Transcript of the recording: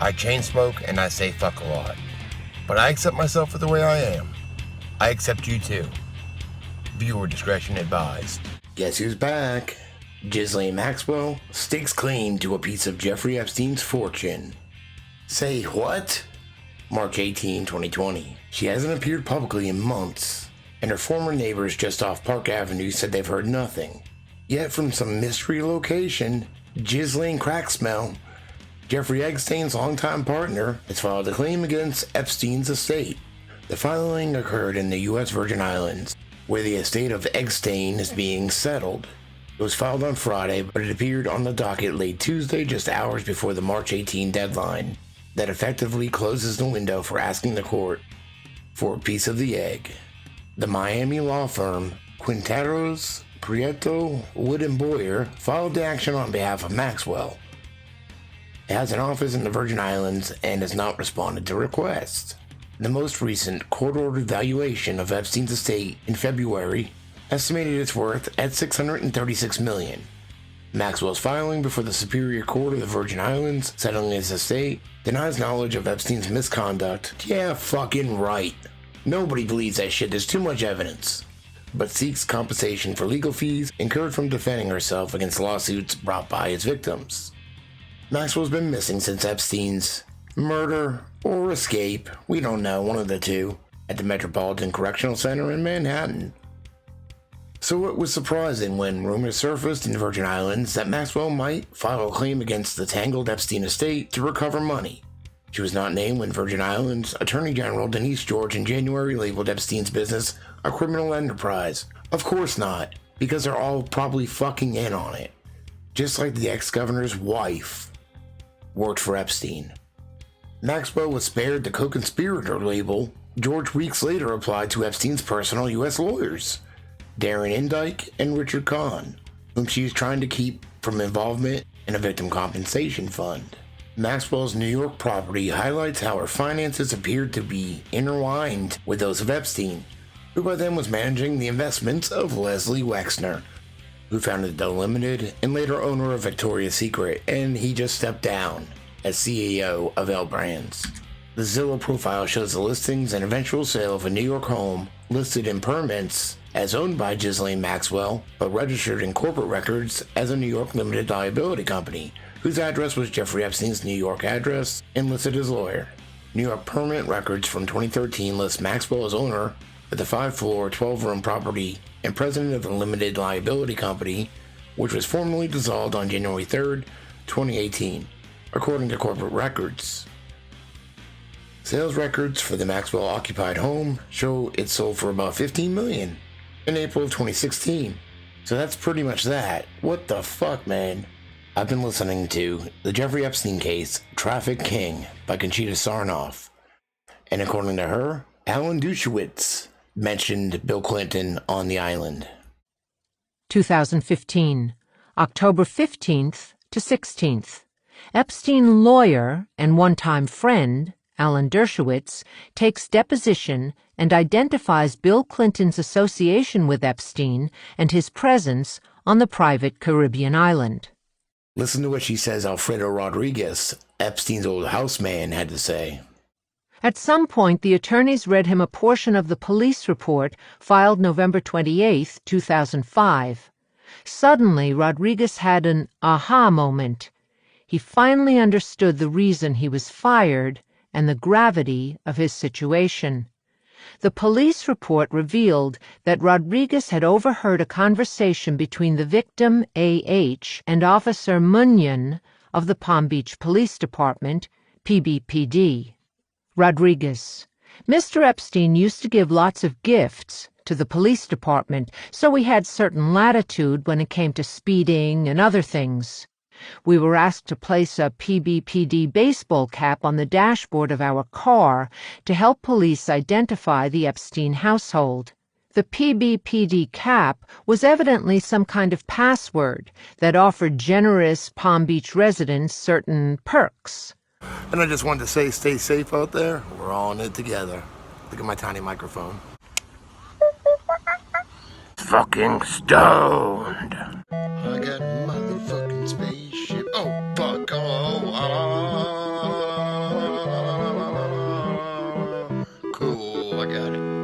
I chain smoke and I say fuck a lot. But I accept myself for the way I am. I accept you too. Viewer discretion advised. Guess who's back? Ghislaine Maxwell stakes claim to a piece of Jeffrey Epstein's fortune. Say what? March 18, 2020. She hasn't appeared publicly in months, and her former neighbors just off Park Avenue said they've heard nothing. Yet from some mystery location, Ghislaine Cracksmell, Jeffrey Epstein's longtime partner, has filed a claim against Epstein's estate. The filing occurred in the U.S. Virgin Islands, where the estate of Epstein is being settled. It was filed on Friday, but it appeared on the docket late Tuesday, just hours before the March 18 deadline, that effectively closes the window for asking the court for a piece of the egg. The Miami law firm Quinteros, Prieto, Wood & Boyer filed the action on behalf of Maxwell. It has an office in the Virgin Islands and has not responded to requests. The most recent court-ordered valuation of Epstein's estate in February estimated its worth at $636 million. Maxwell's filing before the Superior Court of the Virgin Islands, settling his estate, denies knowledge of Epstein's misconduct. Yeah, fucking right. Nobody believes that shit, there's too much evidence. But seeks compensation for legal fees incurred from defending herself against lawsuits brought by his victims. Maxwell's been missing since Epstein's murder or escape, we don't know, one of the two, at the Metropolitan Correctional Center in Manhattan. So it was surprising when rumors surfaced in the Virgin Islands that Maxwell might file a claim against the tangled Epstein estate to recover money. She was not named when Virgin Islands Attorney General Denise George in January labeled Epstein's business a criminal enterprise. Of course not, because they're all probably fucking in on it. Just like the ex-governor's wife worked for Epstein. Maxwell was spared the co-conspirator label George weeks later applied to Epstein's personal U.S. lawyers, Darren Indike and Richard Kahn, whom she was trying to keep from involvement in a victim compensation fund. Maxwell's New York property highlights how her finances appeared to be intertwined with those of Epstein, who by then was managing the investments of Leslie Wexner, who founded The Limited and later owner of Victoria's Secret, and he just stepped down as CEO of L Brands. The Zillow profile shows the listings and eventual sale of a New York home listed in permits as owned by Ghislaine Maxwell, but registered in corporate records as a New York limited liability company, whose address was Jeffrey Epstein's New York address and listed as lawyer. New York permit records from 2013 list Maxwell as owner of the 5-floor, 12-room property and president of the limited liability company, which was formally dissolved on January 3rd, 2018, according to corporate records. Sales records for the Maxwell occupied home show it sold for about $15 million in April of 2016. So that's pretty much that. What the fuck, man? I've been listening to The Jeffrey Epstein Case, Traffic King by Conchita Sarnoff. And according to her, Alan Dershowitz mentioned Bill Clinton on the island. 2015, October 15th to 16th. Epstein lawyer and one-time friend, Alan Dershowitz, takes deposition and identifies Bill Clinton's association with Epstein and his presence on the private Caribbean island. Listen to what she says Alfredo Rodriguez, Epstein's old houseman, had to say. At some point, the attorneys read him a portion of the police report filed November 28, 2005. Suddenly, Rodriguez had an aha moment. He finally understood the reason he was fired and the gravity of his situation. The police report revealed that Rodriguez had overheard a conversation between the victim, A.H., and Officer Munyon of the Palm Beach Police Department, PBPD. Rodriguez: Mr. Epstein used to give lots of gifts to the police department, so we had certain latitude when it came to speeding and other things. We were asked to place a PBPD baseball cap on the dashboard of our car to help police identify the Epstein household. The PBPD cap was evidently some kind of password that offered generous Palm Beach residents certain perks. And I just wanted to say, stay safe out there. We're all in it together. Look at my tiny microphone. Fucking stoned. I got motherfucking spaceship. Oh, fuck. Oh, I got it.